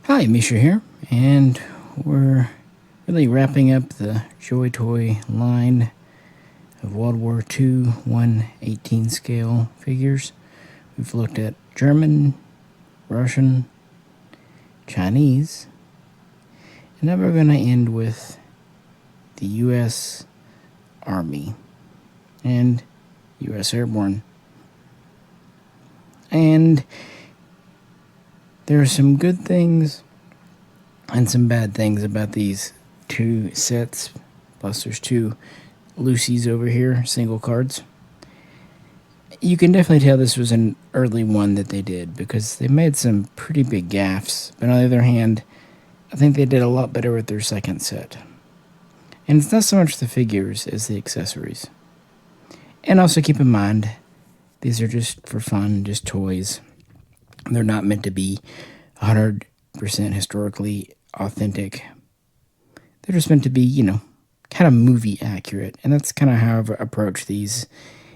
Hi, Misha here, and we're really wrapping up the Joy Toy line of World War II 1/18 scale figures. We've looked at German, Russian, Chinese, and now we're going to end with the U.S. Army and U.S. Airborne. And there are some good things and some bad things about these two sets. Plus, there's two Lucy's over here, single cards. You can definitely tell this was an early one that they did because they made some pretty big gaffes. But on the other hand, I think they did a lot better with their second set. And it's not so much the figures as the accessories. And also keep in mind, these are just for fun, just toys. They're not meant to be 100% historically authentic. They're just meant to be, kind of movie accurate. And that's kind of how I've approached these.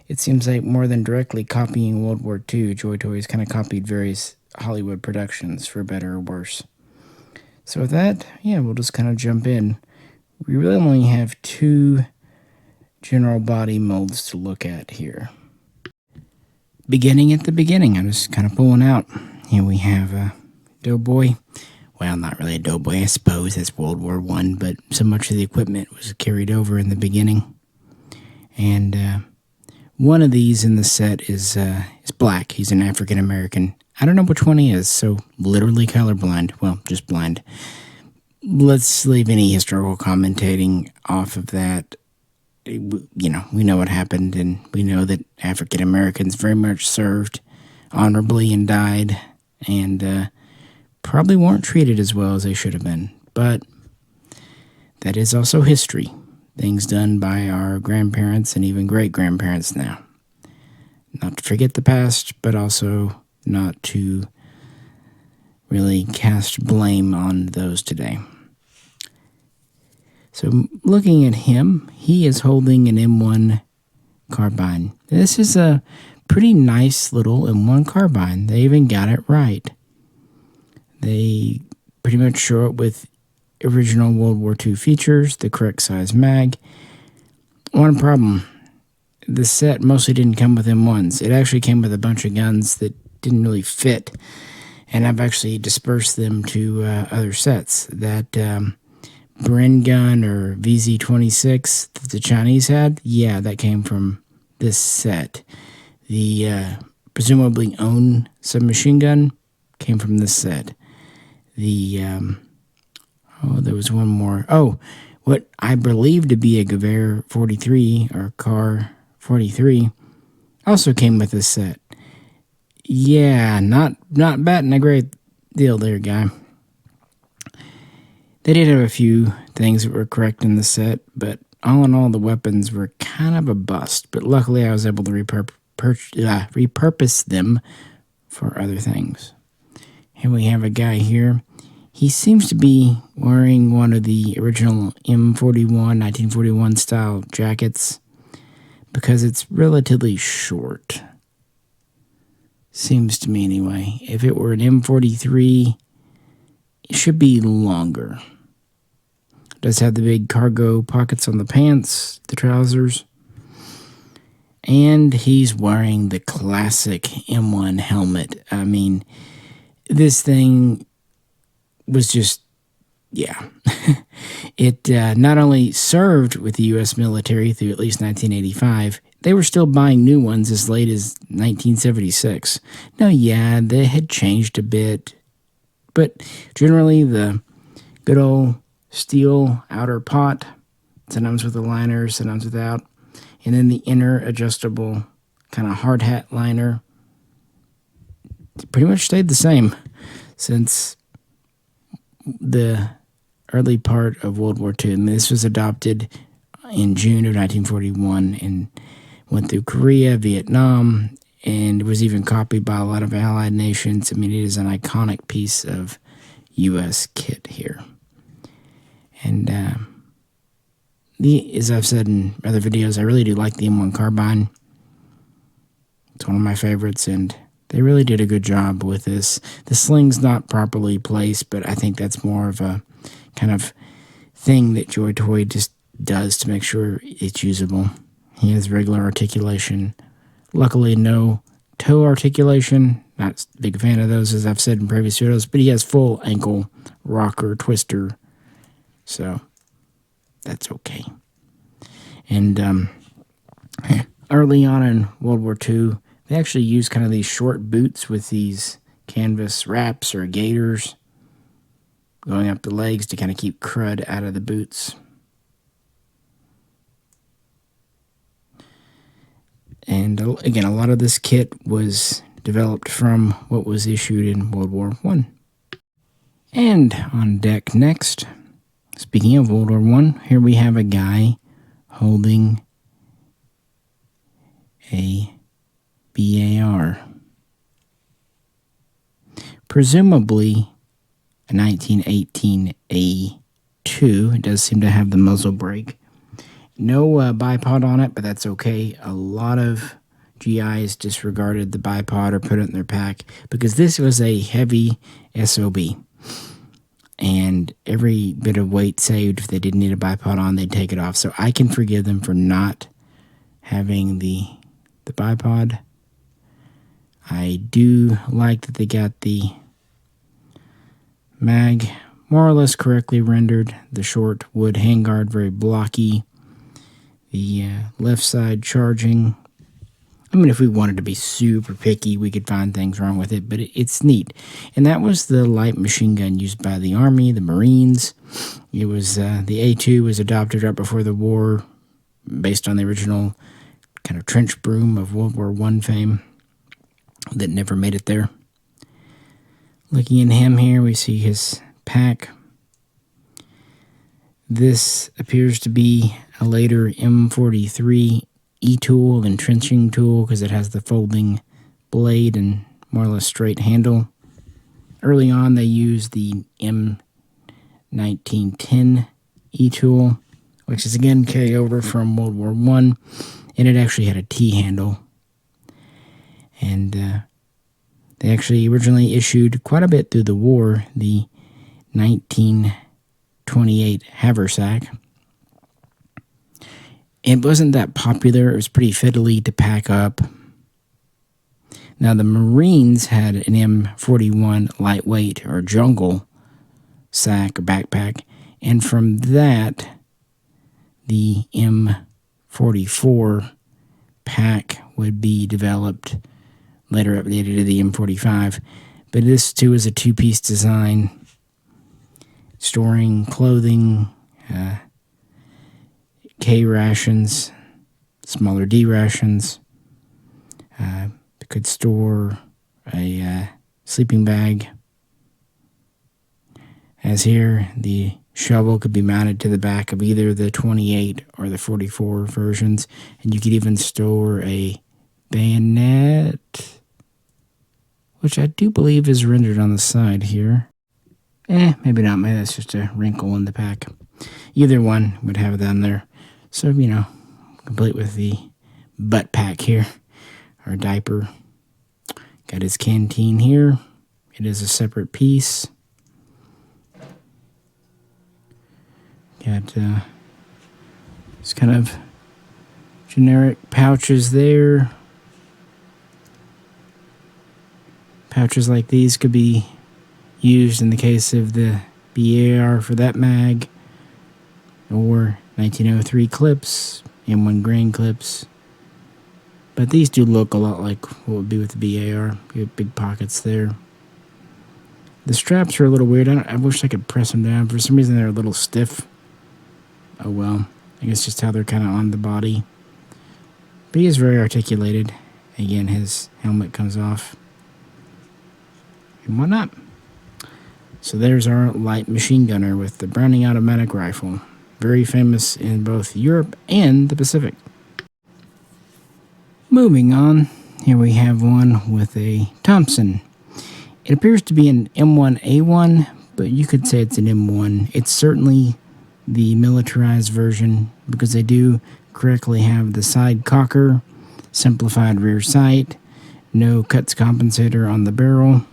It seems like more than directly copying World War II, Joy Toys kind of copied various Hollywood productions, for better or worse. So with that, we'll just kind of jump in. We really only have two general body molds to look at here. Beginning at the beginning, I'm just kind of pulling out. Here we have a Doughboy. Well, not really a Doughboy, I suppose. That's World War I, but so much of the equipment was carried over in the beginning. And one of these in the set is black. He's an African American. I don't know which one he is, so literally colorblind. Well, just blind. Let's leave any historical commentating off of that. We know what happened, and we know that African Americans very much served honorably and died, and probably weren't treated as well as they should have been. But that is also history. Things done by our grandparents and even great-grandparents now. Not to forget the past, but also not to really cast blame on those today. So looking at him, he is holding an M1 carbine. This is a pretty nice little M1 carbine. They even got it right. They pretty much show it with original World War II features, the correct size mag. One problem, the set mostly didn't come with M1s. It actually came with a bunch of guns that didn't really fit, and I've actually dispersed them to other sets. That Bren gun or VZ-26 that the Chinese had, that came from this set. The presumably own submachine gun came from this set. There was one more. What I believe to be a Gewehr 43 or Car 43 also came with this set. Not batting a great deal there, guy. They did have a few things that were correct in the set, but all in all, the weapons were kind of a bust. But luckily, I was able to repurpose them for other things. Here we have a guy here. He seems to be wearing one of the original M41, 1941 style jackets because it's relatively short. Seems to me anyway. If it were an M43, it should be longer. It does have the big cargo pockets on the pants, the trousers. And he's wearing the classic M1 helmet. I mean, this thing was just, It not only served with the U.S. military through at least 1985, they were still buying new ones as late as 1976. Now, they had changed a bit, but generally the good old steel outer pot, sometimes with a liner, sometimes without, and then the inner adjustable kind of hard hat liner pretty much stayed the same since the early part of World War II. And this was adopted in June of 1941 and went through Korea, Vietnam, and was even copied by a lot of allied nations. I mean, it is an iconic piece of U.S. kit here. And as I've said in other videos, I really do like the M1 carbine. It's one of my favorites, and They really did a good job with this. The sling's not properly placed, but I think that's more of a kind of thing that Joy Toy just does to make sure it's usable. He has regular articulation. Luckily, no toe articulation. Not a big fan of those, as I've said in previous videos, but he has full ankle rocker twister, so that's okay. And early on in World War II, they actually used kind of these short boots with these canvas wraps or gaiters going up the legs to kind of keep crud out of the boots. And again, a lot of this kit was developed from what was issued in World War I. And on deck next, speaking of World War I, here we have a guy holding a BAR. Presumably a 1918A2. It does seem to have the muzzle brake. No bipod on it, but that's okay. A lot of GIs disregarded the bipod or put it in their pack because this was a heavy SOB. And every bit of weight saved, if they didn't need a bipod on, they'd take it off. So I can forgive them for not having the bipod. I do like that they got the mag more or less correctly rendered. The short wood handguard, very blocky. The left side charging. I mean, if we wanted to be super picky, we could find things wrong with it, but it's neat. And that was the light machine gun used by the Army, the Marines. It was the A2 was adopted right before the war, based on the original kind of trench broom of World War I fame that never made it there. Looking at him here, we see his pack. This appears to be a later M43 E-tool and trenching tool because it has the folding blade and more or less straight handle. Early on, they used the M1910 E-tool, which is again carryover from World War I, and it actually had a T-handle. And they actually originally issued quite a bit through the war the 1928 Haversack. It wasn't that popular. It was pretty fiddly to pack up. Now, the Marines had an M41 lightweight or jungle sack or backpack, and from that, the M44 pack would be developed, later updated to the M45. But this, too, is a two-piece design, storing clothing, K rations, smaller D rations. Could store a sleeping bag. As here, the shovel could be mounted to the back of either the 28 or the 44 versions, and you could even store a bayonet, which I do believe is rendered on the side here. Maybe not. Maybe that's just a wrinkle in the pack. Either one would have it on there. So, you know, complete with the butt pack here, or diaper. Got his canteen here. It is a separate piece. Got just kind of generic pouches there. Pouches like these could be used in the case of the BAR for that mag, or 1903 clips, M1 grain clips. But these do look a lot like what would be with the BAR. You have big pockets there. The straps are a little weird. I wish I could press them down. For some reason, they're a little stiff. Oh well. I guess just how they're kind of on the body. But he is very articulated. Again, his helmet comes off. And whatnot. So there's our light machine gunner with the Browning automatic rifle. Very famous in both Europe and the Pacific. Moving on, here we have one with a Thompson. It appears to be an M1A1, but you could say it's an M1. It's certainly the militarized version because they do correctly have the side cocker, simplified rear sight, No cuts compensator on the barrel.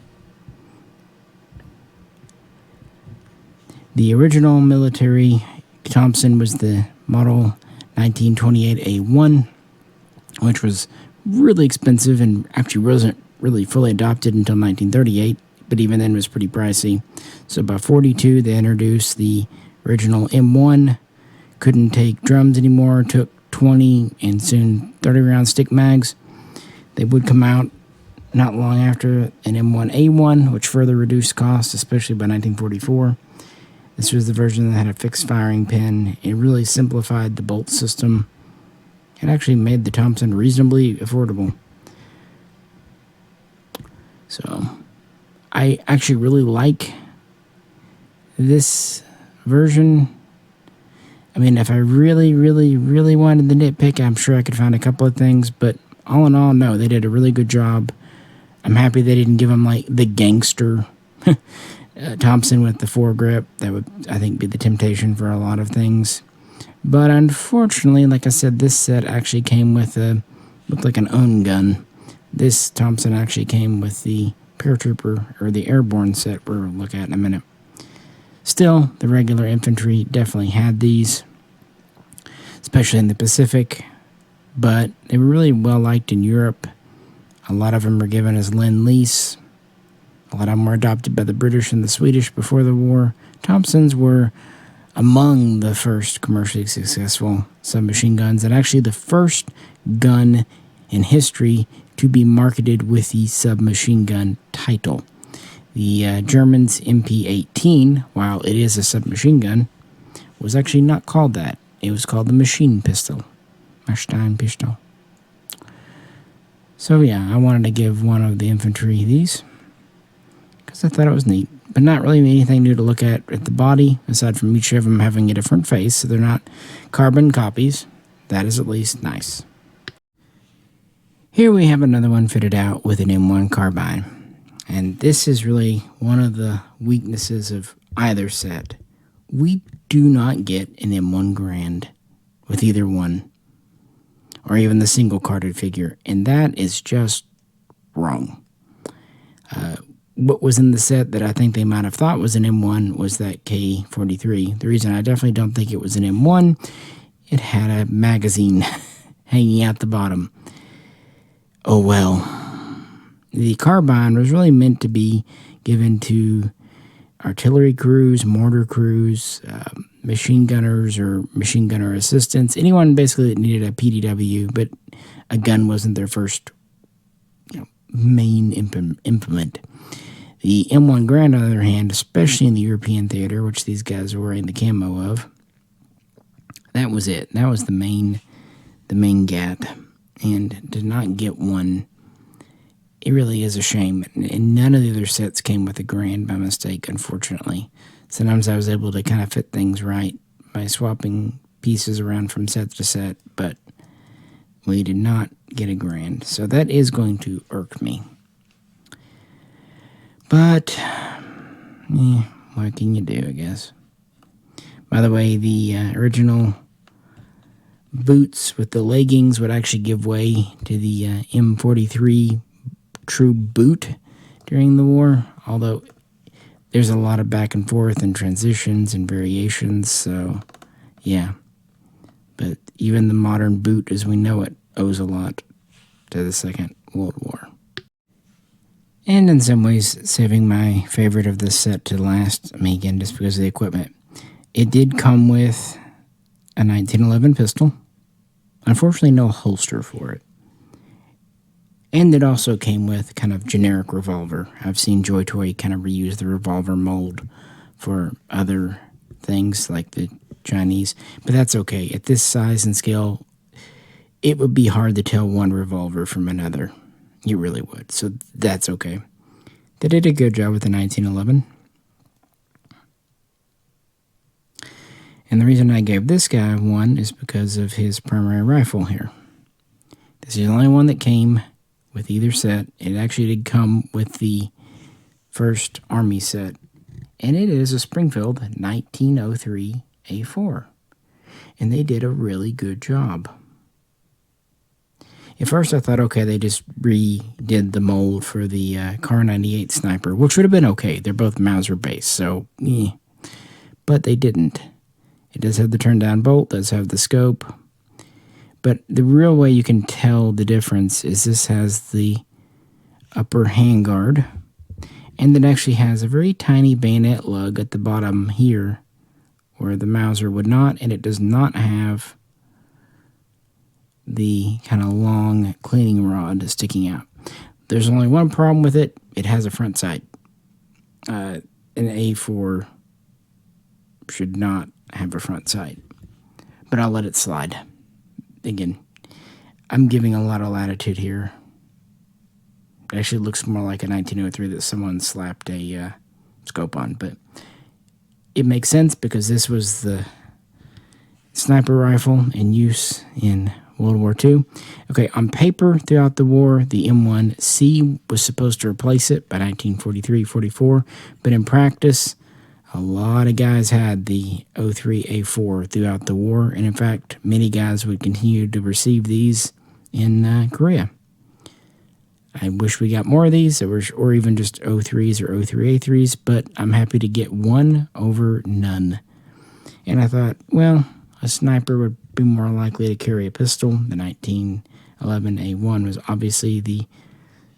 The original military Thompson was the model 1928A1, which was really expensive and actually wasn't really fully adopted until 1938, but even then was pretty pricey. So by 42, they introduced the original M1. Couldn't take drums anymore, took 20 and soon 30 round stick mags. They would come out not long after an M1A1, which further reduced costs, especially by 1944. This was the version that had a fixed firing pin. It really simplified the bolt system. It actually made the Thompson reasonably affordable. So, I actually really like this version. I mean, if I really, really, really wanted to nitpick, I'm sure I could find a couple of things. But all in all, no, they did a really good job. I'm happy they didn't give him, like, the gangster Thompson with the foregrip. That would, I think, be the temptation for a lot of things. But unfortunately, like I said, this set actually came with looked like an own gun. This Thompson actually came with the paratrooper, or the Airborne set we'll look at in a minute. Still, the regular infantry definitely had these, especially in the Pacific, but they were really well liked in Europe. A lot of them were given as Lend-Lease. A lot of them were adopted by the British and the Swedish before the war. Thompsons were among the first commercially successful submachine guns, and actually the first gun in history to be marketed with the submachine gun title. The Germans' MP-18, while it is a submachine gun, was actually not called that. It was called the machine pistol. Maschine-Pistol. So yeah, I wanted to give one of the infantry these, because I thought it was neat, but not really anything new to look at the body, aside from each of them having a different face, so they're not carbon copies. That is at least nice. Here we have another one fitted out with an M1 carbine, and this is really one of the weaknesses of either set. We do not get an M1 Grand with either one, or even the single carded figure, and that is just wrong. What was in the set that I think they might have thought was an M1 was that K43. The reason I definitely don't think it was an M1, it had a magazine hanging out the bottom. Oh well. The carbine was really meant to be given to artillery crews, mortar crews, machine gunners or machine gunner assistants, anyone basically that needed a PDW, but a gun wasn't their first main implement. The M1 Grand, on the other hand, especially in the European theater, which these guys were wearing the camo of, that was it. That was the main GAT, and did not get one. It really is a shame, and none of the other sets came with a Grand by mistake, unfortunately. Sometimes I was able to kind of fit things right by swapping pieces around from set to set, but we did not get a Grand, so that is going to irk me. But, what can you do, I guess? By the way, the original boots with the leggings would actually give way to the M43 true boot during the war, although there's a lot of back and forth and transitions and variations, so yeah. But even the modern boot as we know it owes a lot to the Second World War. And in some ways, saving my favorite of this set to last, I mean, again, just because of the equipment. It did come with a 1911 pistol. Unfortunately, no holster for it. And it also came with kind of generic revolver. I've seen Joy Toy kind of reuse the revolver mold for other things like the Chinese. But that's okay. At this size and scale, it would be hard to tell one revolver from another. You really would. So that's okay. They did a good job with the 1911. And the reason I gave this guy one is because of his primary rifle here. This is the only one that came with either set. It actually did come with the first Army set. And it is a Springfield 1903 A4. And they did a really good job. At first I thought, okay, they just redid the mold for the Car 98 sniper, which would have been okay. They're both Mauser based, so but they didn't. It does have the turn down bolt, does have the scope, but the real way you can tell the difference is this has the upper handguard, and it actually has a very tiny bayonet lug at the bottom here where the Mauser would not, and it does not have the kind of long cleaning rod sticking out. There's only one problem with it. It has a front sight. An A4 should not have a front sight, but I'll let it slide. Again, I'm giving a lot of latitude here. It actually looks more like a 1903 that someone slapped a scope on, but it makes sense because this was the sniper rifle in use in World War II. Okay, on paper throughout the war, the M1C was supposed to replace it by 1943-44, but in practice, a lot of guys had the 03A4 throughout the war, and in fact, many guys would continue to receive these in Korea. I wish we got more of these, or even just 03s or 03A3s, but I'm happy to get one over none. And I thought, well, a sniper would be more likely to carry a pistol. The 1911A1 was obviously the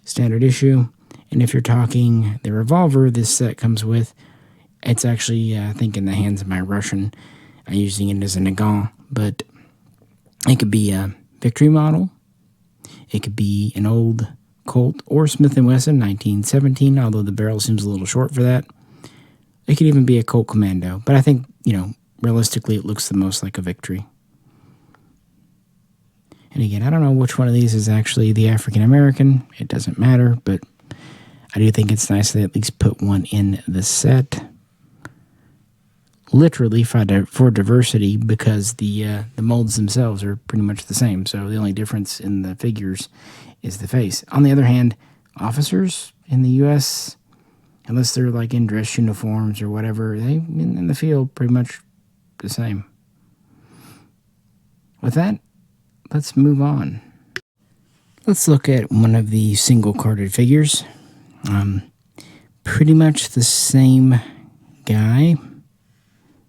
standard issue. And if you're talking the revolver this set comes with, it's actually, I think, in the hands of my Russian. I'm using it as a Nagant, but it could be a Victory model. It could be an old Colt or Smith & Wesson 1917, although the barrel seems a little short for that. It could even be a Colt Commando, but I think, realistically, it looks the most like a Victory. And again, I don't know which one of these is actually the African American. It doesn't matter, but I do think it's nice they at least put one in the set. Literally for diversity, because the molds themselves are pretty much the same. So the only difference in the figures is the face. On the other hand, officers in the U.S., unless they're like in dress uniforms or whatever, they in the field pretty much the same. With that, let's move on. Let's look at one of the single-carded figures. Pretty much the same guy.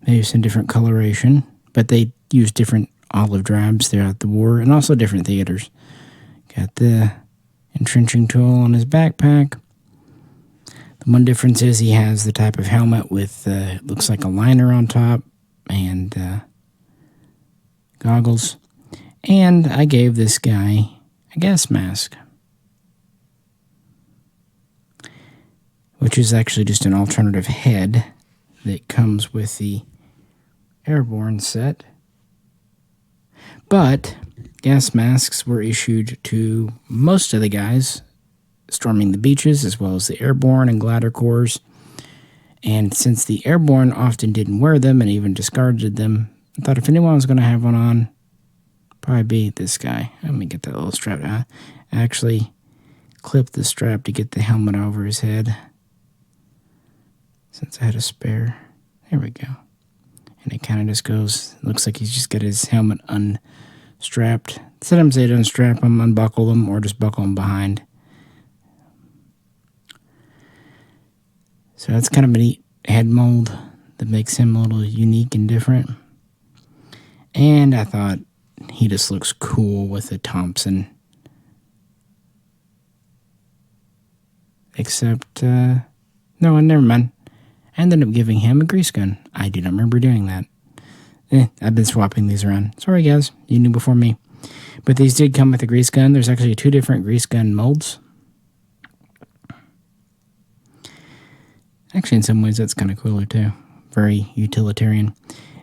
Maybe some different coloration, but they use different olive drabs throughout the war, and also different theaters. Got the entrenching tool on his backpack. The one difference is he has the type of helmet with, looks like a liner on top, and goggles. And I gave this guy a gas mask, which is actually just an alternative head that comes with the Airborne set. But gas masks were issued to most of the guys storming the beaches, as well as the Airborne and glider corps. And since the Airborne often didn't wear them and even discarded them, I thought if anyone was going to have one on, probably be this guy. Let me get that little strap. I actually clipped the strap to get the helmet over his head, since I had a spare. There we go. And it kind of just goes, looks like he's just got his helmet unstrapped. Sometimes they'd unstrap them, unbuckle them, or just buckle them behind. So that's kind of a neat head mold that makes him a little unique and different. And I thought he just looks cool with a Thompson. Except, no, never mind. I ended up giving him a grease gun. I do not remember doing that. I've been swapping these around. Sorry, guys. You knew before me. But these did come with a grease gun. There's actually 2 different grease gun molds. Actually, in some ways, that's kind of cooler, too. Very utilitarian.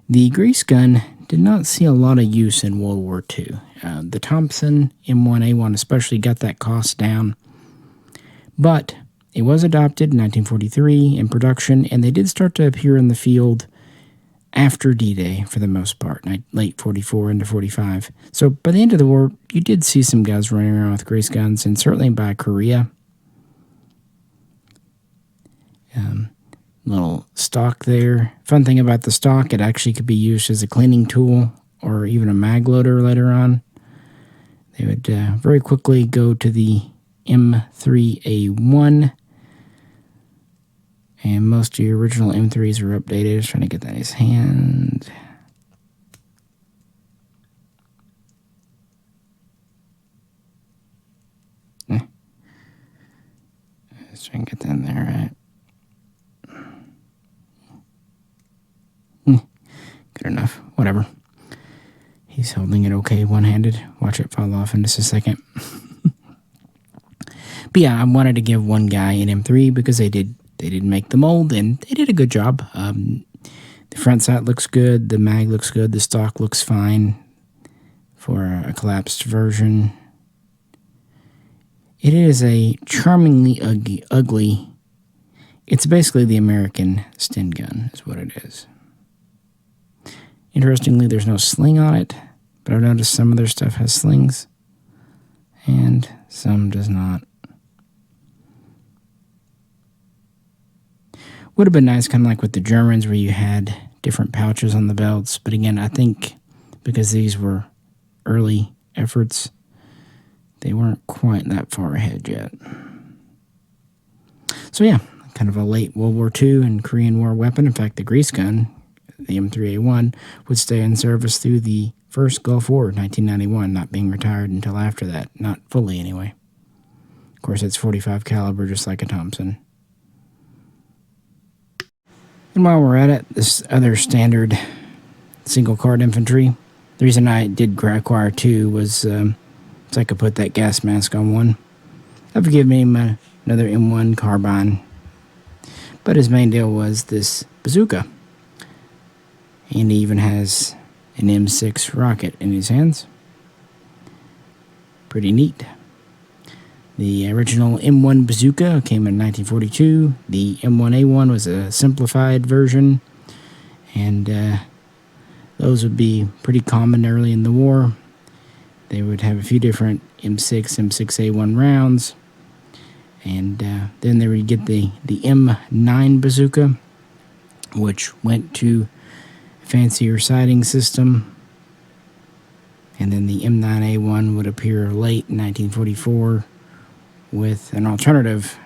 The grease gun did not see a lot of use in World War II. The Thompson M1A1 especially got that cost down. But it was adopted in 1943 in production, and they did start to appear in the field after D-Day for the most part, late 44 into 45. So by the end of the war, you did see some guys running around with grease guns, and certainly by Korea. Little stock there. Fun thing about the stock, it actually could be used as a cleaning tool or even a mag loader later on. They would very quickly go to the M3A1, and most of your original M3s are updated. I was trying to get that in his hand. Let's try and get that in there, right? Good enough. Whatever. He's holding it okay one-handed. Watch it fall off in just a second. But yeah, I wanted to give one guy an M3 because they did make the mold, and they did a good job. The front sight looks good. The mag looks good. The stock looks fine for a collapsed version. It is a charmingly ugly. It's basically the American Sten gun is what it is. Interestingly, there's no sling on it, but I've noticed some of their stuff has slings, and some does not. Would have been nice, kind of like with the Germans, where you had different pouches on the belts. But again, I think because these were early efforts, they weren't quite that far ahead yet. So yeah, kind of a late World War II and Korean War weapon. In fact, the grease gun, the M3A1, would stay in service through the first Gulf War, 1991, not being retired until after that. Not fully, anyway. Of course, it's .45 caliber, just like a Thompson. And while we're at it, this other standard single card infantry. The reason I did acquire two was so I could put that gas mask on one. That would give me another M1 carbine. But his main deal was this bazooka. And he even has an M6 rocket in his hands. Pretty neat. The original M1 bazooka came in 1942. The M1A1 was a simplified version, and those would be pretty common early in the war. They would have a few different M6, M6A1 rounds, and then they would get the M9 bazooka, which went to a fancier sighting system. And then the M9A1 would appear late in 1944 with an alternative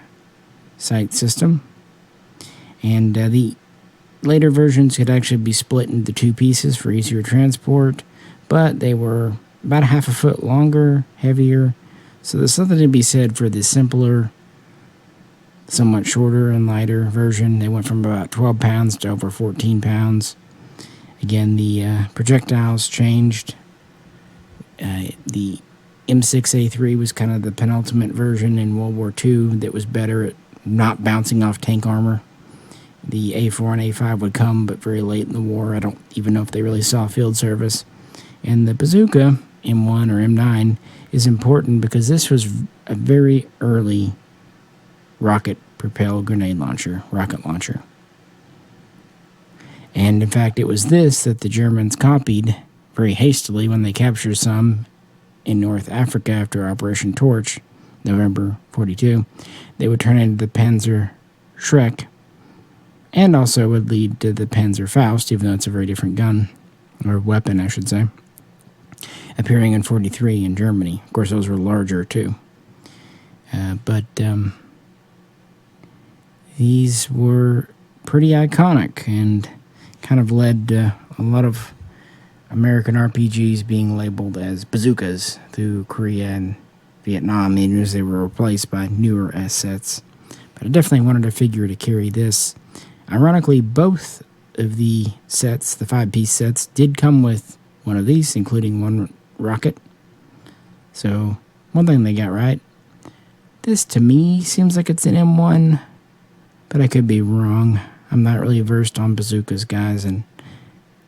sight system. And the later versions could actually be split into two pieces for easier transport, but they were about a half a foot longer, heavier. So there's something to be said for the simpler, somewhat shorter and lighter version. They went from about 12 pounds to over 14 pounds. Again, the projectiles changed. The M6A3 was kind of the penultimate version in World War II that was better at not bouncing off tank armor. The A4 and A5 would come, but very late in the war. I don't even know if they really saw field service. And the bazooka, M1 or M9, is important because this was a very early rocket-propelled grenade launcher, rocket launcher. And in fact, it was this that the Germans copied very hastily when they captured some in North Africa after Operation Torch, November 42. They would turn into the Panzer Schreck, and also would lead to the Panzer Faust, even though it's a very different gun, or weapon, I should say, appearing in 43 in Germany. Of course, those were larger, too. But these were pretty iconic and kind of led to a lot of American RPGs being labeled as bazookas through Korea and Vietnam, even as they were replaced by newer S-sets. But I definitely wanted a figure to carry this. Ironically, both of the sets, the 5-piece sets, did come with one of these, including one rocket. So, one thing they got right. This, to me, seems like it's an M1, but I could be wrong. I'm not really versed on bazookas, guys, and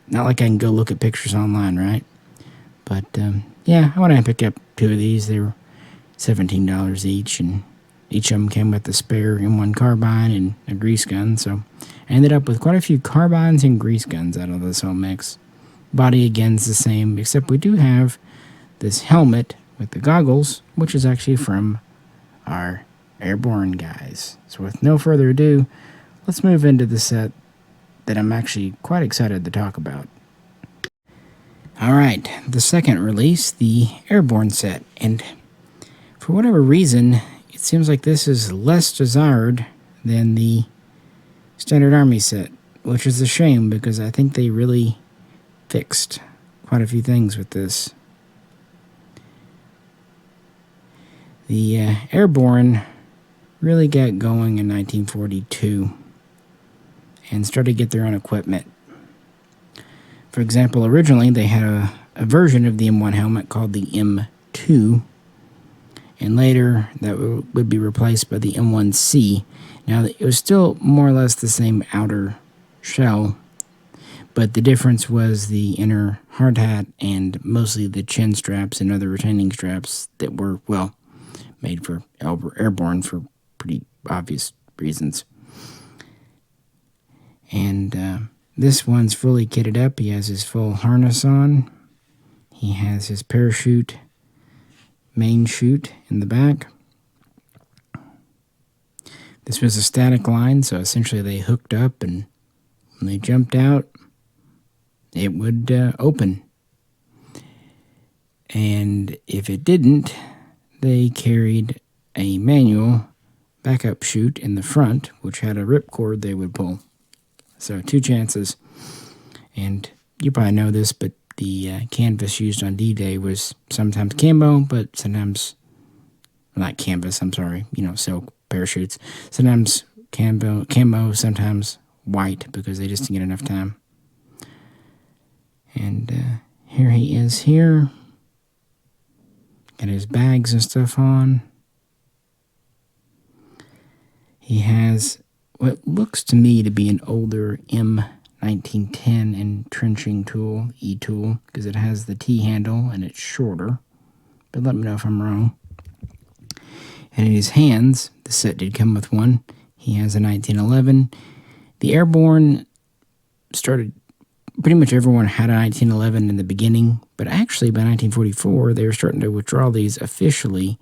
not like I can go look at pictures online, right? But, yeah, I wanted to pick up two of these. They were $17 each, and each of them came with a spare M1 carbine and a grease gun, so I ended up with quite a few carbines and grease guns out of this whole mix. Body, again, is the same, except we do have this helmet with the goggles, which is actually from our Airborne guys. So with no further ado, let's move into the set that I'm actually quite excited to talk about. Alright, the second release, the Airborne set, and for whatever reason, it seems like this is less desired than the Standard Army set, which is a shame because I think they really fixed quite a few things with this. The Airborne really got going in 1942 and started to get their own equipment. For example, originally they had a version of the M1 helmet called the M2, and later that would be replaced by the M1C. Now, it was still more or less the same outer shell, but the difference was the inner hard hat and mostly the chin straps and other retaining straps that were, well, made for Airborne for pretty obvious reasons. And this one's fully kitted up. He has his full harness on. He has his parachute, main chute in the back. This was a static line, so essentially they hooked up, and when they jumped out, it would open. And if it didn't, they carried a manual backup chute in the front, which had a ripcord they would pull. So 2 chances. And you probably know this, but the canvas used on D-Day was sometimes camo, but sometimes, not canvas, I'm sorry, silk parachutes. Sometimes camo, sometimes white, because they just didn't get enough time. And here he is here. Got his bags and stuff on. He has what looks to me to be an older M1910 entrenching tool, E-tool, because it has the T-handle and it's shorter. But let me know if I'm wrong. And in his hands, the set did come with one. He has a 1911. The Airborne started, pretty much everyone had a 1911 in the beginning, but actually by 1944, they were starting to withdraw these officially.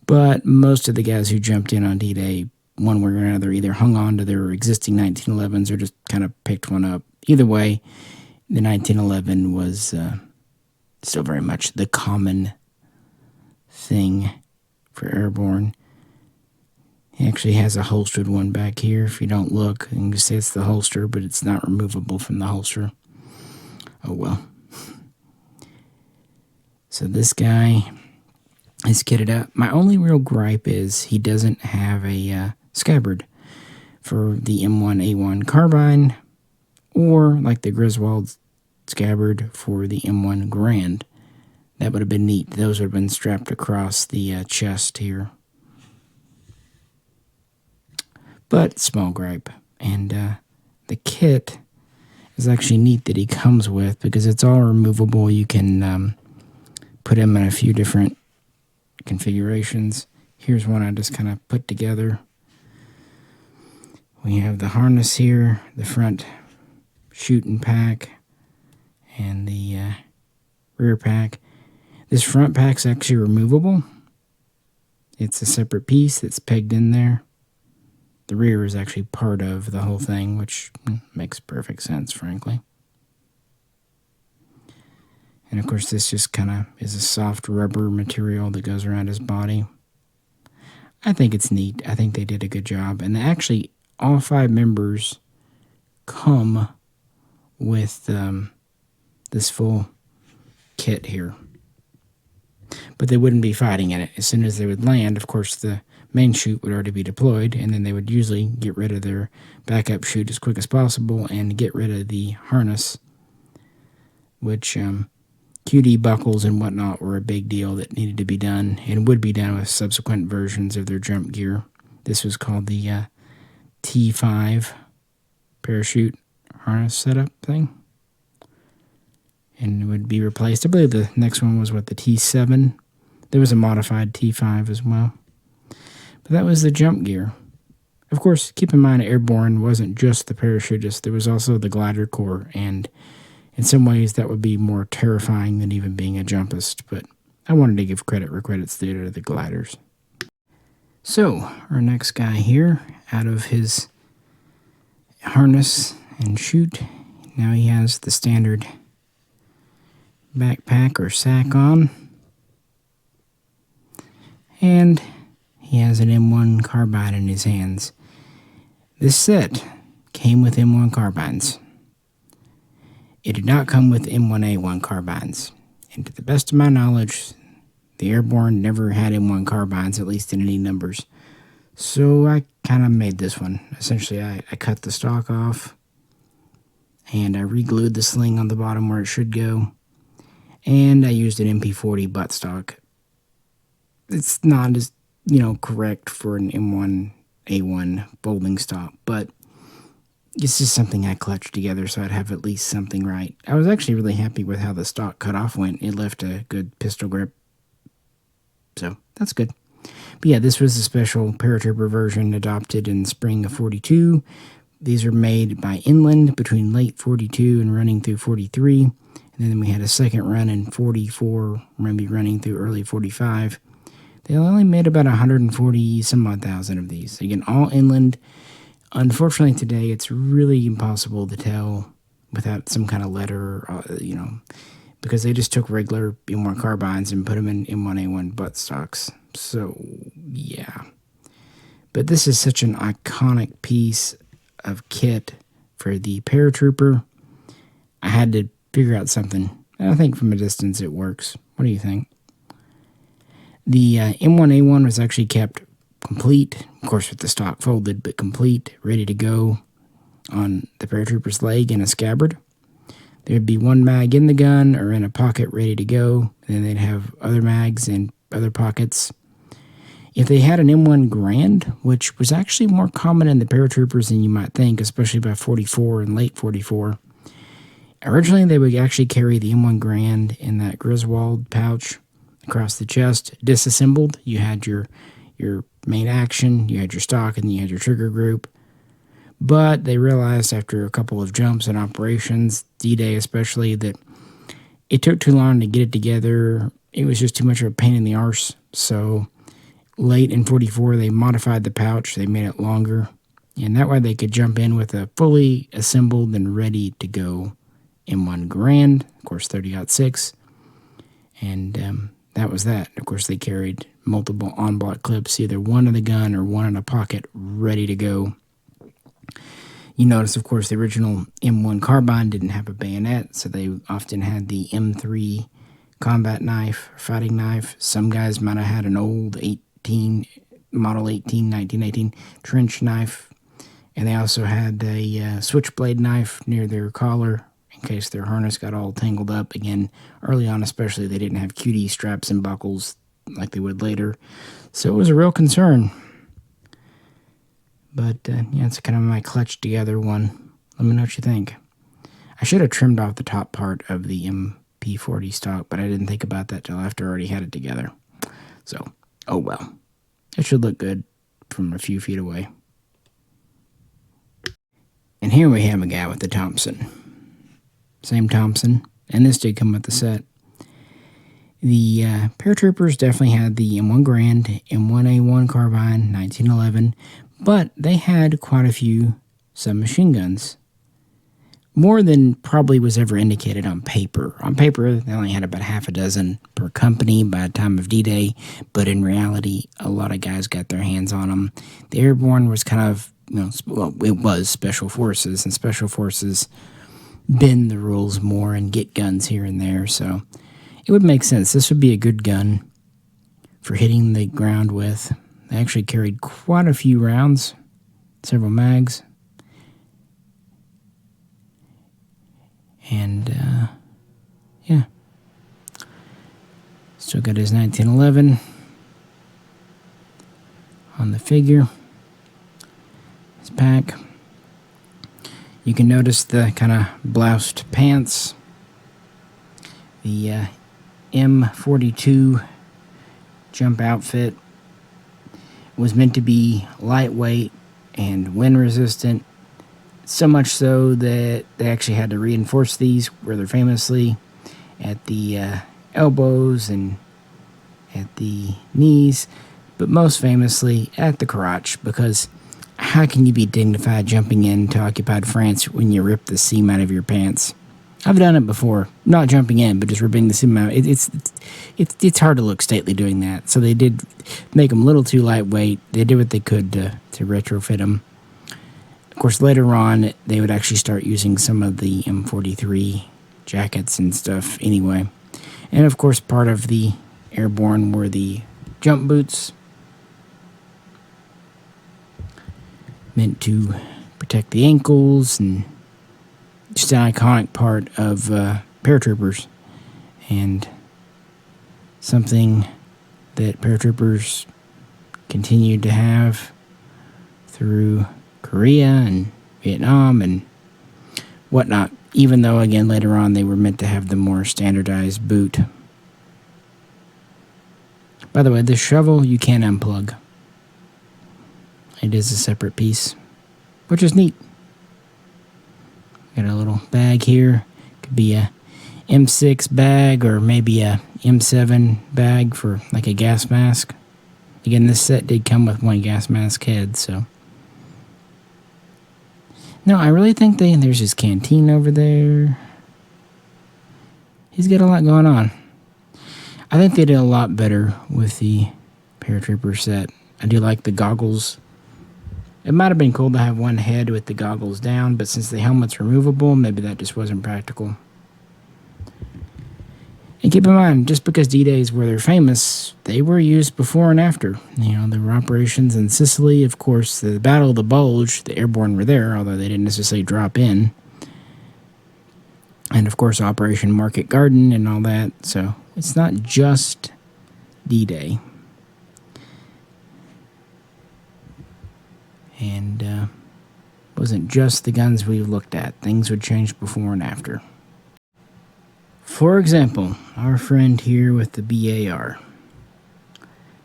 But most of the guys who jumped in on D-Day, one way or another, either hung on to their existing 1911s or just kind of picked one up. Either way, the 1911 was still very much the common thing for Airborne. He actually has a holstered one back here. If you don't look, you can say it's the holster, but it's not removable from the holster. Oh well. So this guy is kitted up. My only real gripe is he doesn't have a scabbard for the M1A1 carbine, or like the Griswold scabbard for the M1 Grand. That would have been neat. Those would have been strapped across the chest here. But small gripe. And the kit is actually neat that he comes with, because it's all removable. You can put him in a few different configurations. Here's one I just kind of put together. We have the harness here, the front shooting pack, and the rear pack. This front pack's actually removable. It's a separate piece that's pegged in there. The rear is actually part of the whole thing, which makes perfect sense, frankly. And of course, this just kind of is a soft rubber material that goes around his body. I think it's neat. I think they did a good job. And actually, all 5 members come with this full kit here. But they wouldn't be fighting in it. As soon as they would land, of course, the main chute would already be deployed, and then they would usually get rid of their backup chute as quick as possible and get rid of the harness, which QD buckles and whatnot were a big deal that needed to be done and would be done with subsequent versions of their jump gear. This was called the T5 parachute harness setup thing, and it would be replaced. I believe the next one was, the T7. There was a modified T5 as well. But that was the jump gear. Of course, keep in mind, Airborne wasn't just the parachutist. There was also the glider corps, and in some ways that would be more terrifying than even being a jumpist, but I wanted to give credit where credit's due to the gliders. So, our next guy here, out of his harness and chute, now he has the standard backpack or sack on. And he has an M1 carbine in his hands. This set came with M1 carbines. It did not come with M1A1 carbines. And to the best of my knowledge, the Airborne never had M1 carbines, at least in any numbers. So I kind of made this one. Essentially, I cut the stock off, and I re-glued the sling on the bottom where it should go, and I used an MP40 buttstock. It's not as, correct for an M1A1 folding stock, but it's just something I clutched together so I'd have at least something right. I was actually really happy with how the stock cutoff went. It left a good pistol grip, so that's good. But yeah, this was a special paratrooper version adopted in spring of 42. These are made by Inland between late 42 and running through 43. And then we had a second run in 44, maybe running through early 45. They only made about 140 some odd thousand of these. Again, all Inland. Unfortunately, today it's really impossible to tell without some kind of letter, because they just took regular M1 carbines and put them in M1A1 buttstocks. So, yeah. But this is such an iconic piece of kit for the paratrooper. I had to figure out something. I think from a distance it works. What do you think? The M1A1 was actually kept complete, of course with the stock folded, but complete, ready to go on the paratrooper's leg in a scabbard. There'd be one mag in the gun or in a pocket ready to go, and then they'd have other mags in other pockets. If they had an M1 Grand, which was actually more common in the paratroopers than you might think, especially by 44 and late 44, originally they would actually carry the M1 Grand in that Griswold pouch across the chest, disassembled. You had your main action, you had your stock, and you had your trigger group. But they realized after a couple of jumps and operations, D-Day especially, that it took too long to get it together. It was just too much of a pain in the arse. So late in 44, they modified the pouch. They made it longer. And that way they could jump in with a fully assembled and ready to go M1 Grand, of course 30-06. And that was that. Of course, they carried multiple on-block clips, either one in the gun or one in a pocket, ready to go. You notice, of course, the original M1 carbine didn't have a bayonet, so they often had the M3 combat knife, fighting knife. Some guys might have had an old Model 1918 trench knife, and they also had a switchblade knife near their collar in case their harness got all tangled up. Again, early on especially, they didn't have QD straps and buckles like they would later, so it was a real concern. But yeah, it's kind of my clutched together one. Let me know what you think. I should have trimmed off the top part of the MP40 stock, but I didn't think about that till after I already had it together. So, oh well. It should look good from a few feet away. And here we have a guy with the Thompson. Same Thompson, and this did come with the set. The paratroopers definitely had the M1 Grand, M1A1 carbine, 1911, but they had quite a few submachine guns. More than probably was ever indicated on paper. On paper, they only had about half a dozen per company by the time of D-Day, but in reality, a lot of guys got their hands on them. The Airborne was kind of, it was Special Forces, and Special Forces bend the rules more and get guns here and there, so it would make sense. This would be a good gun for hitting the ground with. They actually carried quite a few rounds, several mags. And, yeah. Still got his 1911 on the figure. His pack. You can notice the kind of bloused pants. The M42 jump outfit was meant to be lightweight and wind resistant, so much so that they actually had to reinforce these rather famously at the elbows and at the knees, but most famously at the crotch, because how can you be dignified jumping into occupied France when you rip the seam out of your pants? I've done it before, not jumping in, but just ripping the seam out. It's hard to look stately doing that. So they did make them a little too lightweight. They did what they could to retrofit them. Of course, later on, they would actually start using some of the M43 jackets and stuff anyway. And of course, part of the Airborne were the jump boots, meant to protect the ankles, and just an iconic part of paratroopers, and something that paratroopers continued to have through Korea and Vietnam and whatnot, even though, again, later on they were meant to have the more standardized boot. By the way, this shovel you can unplug. It is a separate piece, which is neat. Got a little bag here. Could be a M6 bag or maybe a M7 bag for like a gas mask. Again, this set did come with one gas mask head, so. No, I really think there's his canteen over there. He's got a lot going on. I think they did a lot better with the paratrooper set. I do like the goggles. It might have been cool to have one head with the goggles down, but since the helmet's removable, maybe that just wasn't practical. And keep in mind, just because D-Days were they're famous, they were used before and after. You know, there were operations in Sicily, of course, the Battle of the Bulge, the Airborne were there, although they didn't necessarily drop in. And of course, Operation Market Garden and all that. So it's not just D-Day. And wasn't just the guns we've looked at. Things would change before and after. For example, our friend here with the BAR.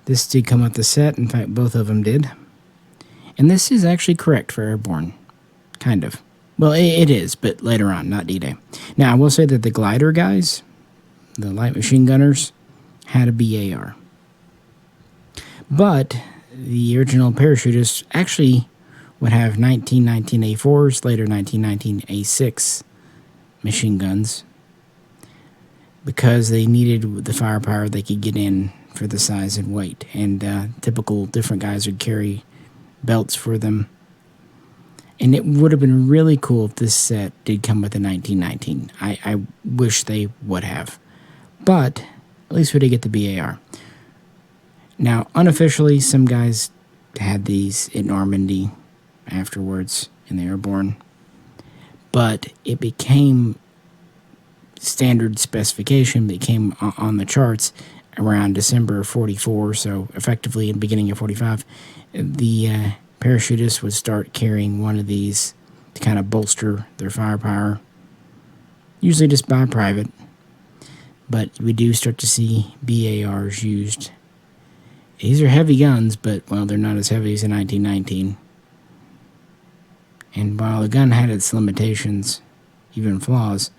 This did come with the set. In fact, both of them did. And this is actually correct for Airborne. Kind of. Well, it is, but later on, not D-Day. Now, I will say that the glider guys, the light machine gunners, had a BAR. But the original parachutists actually would have 1919 A4s, later 1919 A6 machine guns, because they needed the firepower they could get in for the size and weight. And typical different guys would carry belts for them. And it would have been really cool if this set did come with a 1919. I wish they would have. But at least we did get the BAR. Now, unofficially, some guys had these in Normandy afterwards in the Airborne. But it became standard specification, became on the charts around December of 44, so effectively in the beginning of 45. The parachutists would start carrying one of these to kind of bolster their firepower, usually just by private, but we do start to see BARs used. These are heavy guns, but, well, they're not as heavy as a 1919. And while the gun had its limitations, even flaws,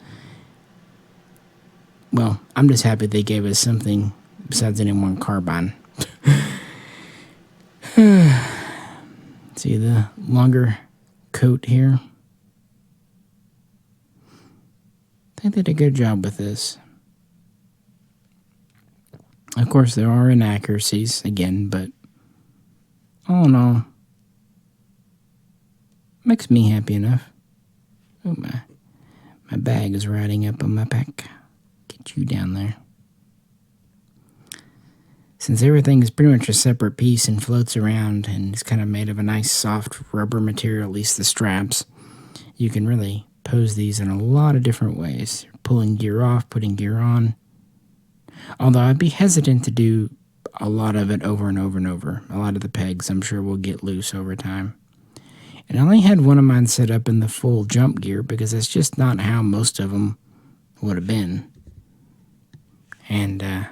well, I'm just happy they gave us something besides an M1 carbine. See the longer coat here? I think they did a good job with this. Of course, there are inaccuracies again, but all in all, makes me happy enough. Oh, my bag is riding up on my back. Get you down there. Since everything is pretty much a separate piece and floats around and is kind of made of a nice soft rubber material, at least the straps, you can really pose these in a lot of different ways. Pulling gear off, putting gear on. Although I'd be hesitant to do a lot of it over and over and over. A lot of the pegs, I'm sure, will get loose over time. And I only had one of mine set up in the full jump gear because that's just not how most of them would have been. And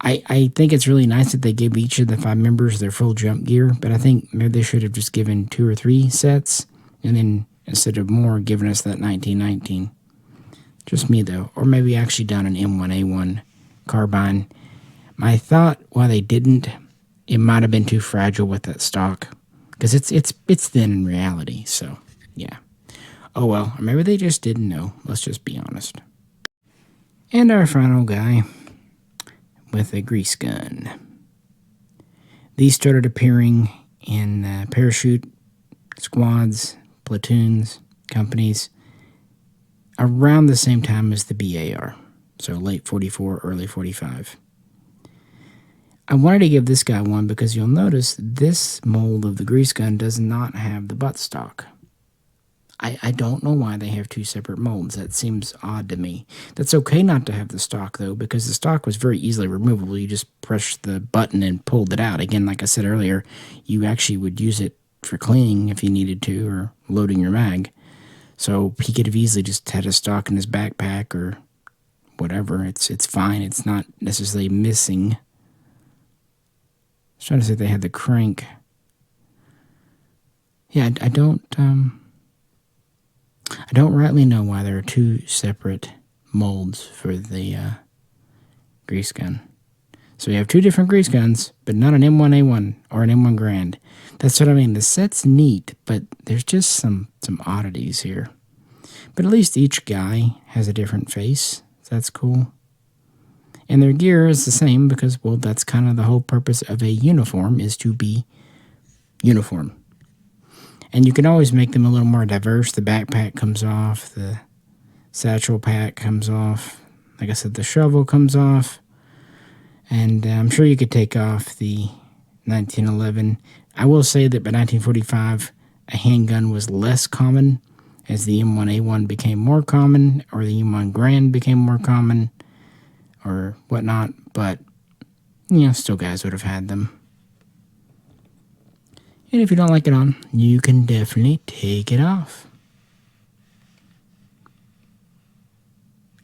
I think it's really nice that they give each of the 5 members their full jump gear, but I think maybe they should have just given 2 or 3 sets, and then instead of more, given us that 1919. Just me, though. Or maybe actually done an M1A1 carbine. My thought, while they didn't, it might have been too fragile with that stock. Because it's thin in reality, so, yeah. Oh well, or maybe they just didn't know. Let's just be honest. And our final guy with a grease gun. These started appearing in parachute squads, platoons, companies around the same time as the BAR. So late 44, early 45. I wanted to give this guy one because you'll notice this mold of the grease gun does not have the buttstock. I don't know why they have two separate molds. That seems odd to me. That's okay not to have the stock, though, because the stock was very easily removable. You just pressed the button and pulled it out. Again, like I said earlier, you actually would use it for cleaning if you needed to, or loading your mag. So he could have easily just had a stock in his backpack or whatever. It's fine. It's not necessarily missing. I was trying to say they had the crank. Yeah, I don't rightly know why there are two separate molds for the grease gun. So we have two different grease guns, but not an M1A1 or an M1 Grand. That's what I mean. The set's neat, but there's just some oddities here. But at least each guy has a different face. So that's cool. And their gear is the same because, well, that's kind of the whole purpose of a uniform, is to be uniform. And you can always make them a little more diverse. The backpack comes off. The satchel pack comes off. Like I said, the shovel comes off. And I'm sure you could take off the 1911. I will say that by 1945, a handgun was less common as the M1A1 became more common, or the M1 Grand became more common, or whatnot. But, still guys would have had them. And if you don't like it on, you can definitely take it off.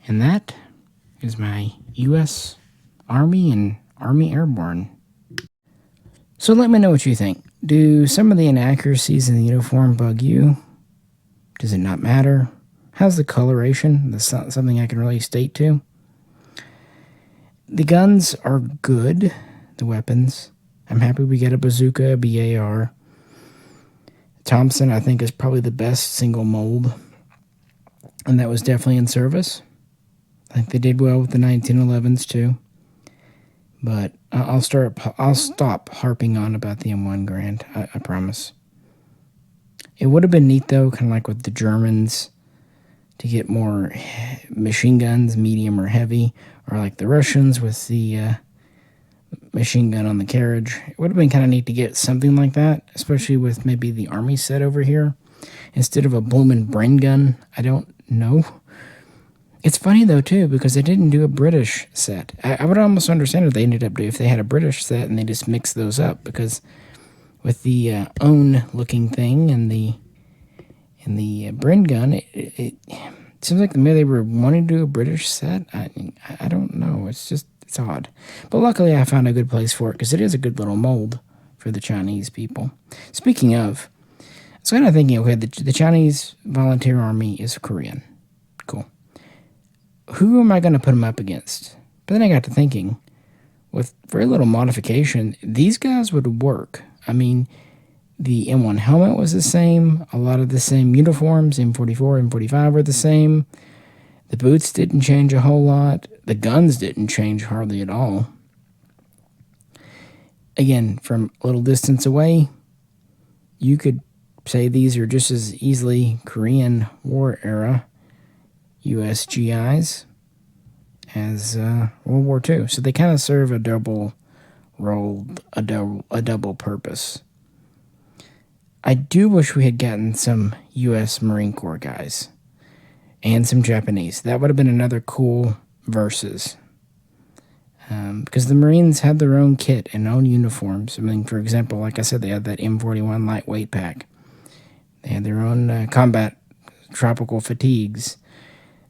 And that is my U.S. Army and Army Airborne. So let me know what you think. Do some of the inaccuracies in the uniform bug you? Does it not matter? How's the coloration? That's not something I can really state to. The guns are good, the weapons. I'm happy we get a bazooka, a BAR. Thompson, I think, is probably the best single mold, and that was definitely in service. I think they did well with the 1911s too. But I'll stop harping on about the M1 Grand. I promise. It would have been neat though, kind of like with the Germans, to get more machine guns, medium or heavy, or like the Russians with the machine gun on the carriage. It would have been kind of neat to get something like that, especially with maybe the Army set over here instead of a bloomin' brain gun. I don't know. It's funny though too, because they didn't do a British set. I would almost understand if they ended up doing, if they had a British set and they just mixed those up, because with the own looking thing and the Bren gun, it seems like maybe they were wanting to do a British set. I don't know. It's odd. But luckily I found a good place for it, because it is a good little mold for the Chinese people. Speaking of, I was kind of thinking, okay, the Chinese volunteer army is Korean. Cool. Who am I going to put them up against? But then I got to thinking, with very little modification, these guys would work. I mean, the M1 helmet was the same. A lot of the same uniforms, M44, M45 were the same. The boots didn't change a whole lot. The guns didn't change hardly at all. Again, from a little distance away, you could say these are just as easily Korean War era USGIs as World War II. So they kind of serve a double role, a double purpose. I do wish we had gotten some U.S. Marine Corps guys and some Japanese. That would have been another cool versus. Because the Marines had their own kit and own uniforms. I mean, for example, like I said, they had that M41 lightweight pack. They had their own combat tropical fatigues.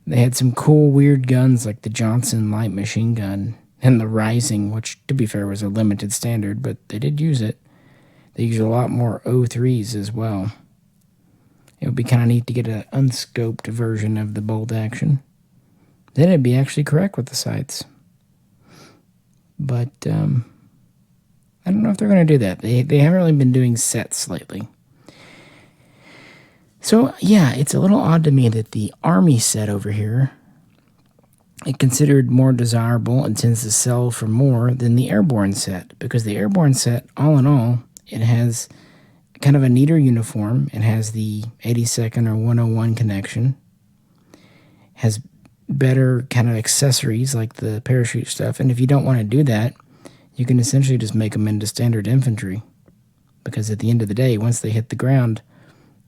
They had some cool, weird guns like the Johnson light machine gun and the Rising, which, to be fair, was a limited standard, but they did use it. They used a lot more O3s as well. It would be kind of neat to get an unscoped version of the bolt action. Then it'd be actually correct with the sights. But I don't know if they're going to do that. They haven't really been doing sets lately. So, yeah, it's a little odd to me that the Army set over here is considered more desirable and tends to sell for more than the Airborne set, because the Airborne set, all in all, it has kind of a neater uniform. It has the 82nd or 101 connection, has better kind of accessories like the parachute stuff, and if you don't want to do that, you can essentially just make them into standard infantry, because at the end of the day, once they hit the ground,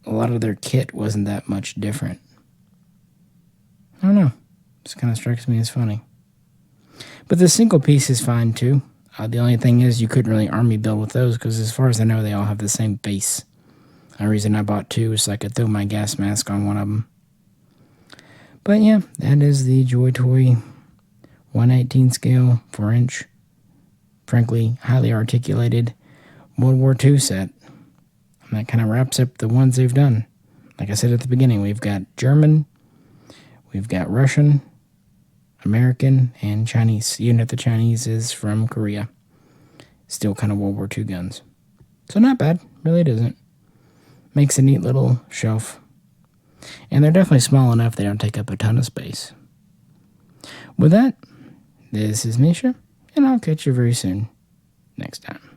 a lot of their kit wasn't that much different. I don't know. Just kind of strikes me as funny. But the single piece is fine too. The only thing is you couldn't really army build with those because as far as I know, they all have the same base. The reason I bought two is so I could throw my gas mask on one of them. But yeah, that is the Joy Toy 1/18 scale 4-inch. Frankly, highly articulated World War II set. And that kind of wraps up the ones they've done. Like I said at the beginning, we've got German, we've got Russian, American, and Chinese. Even if the Chinese is from Korea. Still kind of World War II guns. So not bad. Really doesn't. Makes a neat little shelf. And they're definitely small enough they don't take up a ton of space. With that, this is Misha, and I'll catch you very soon next time.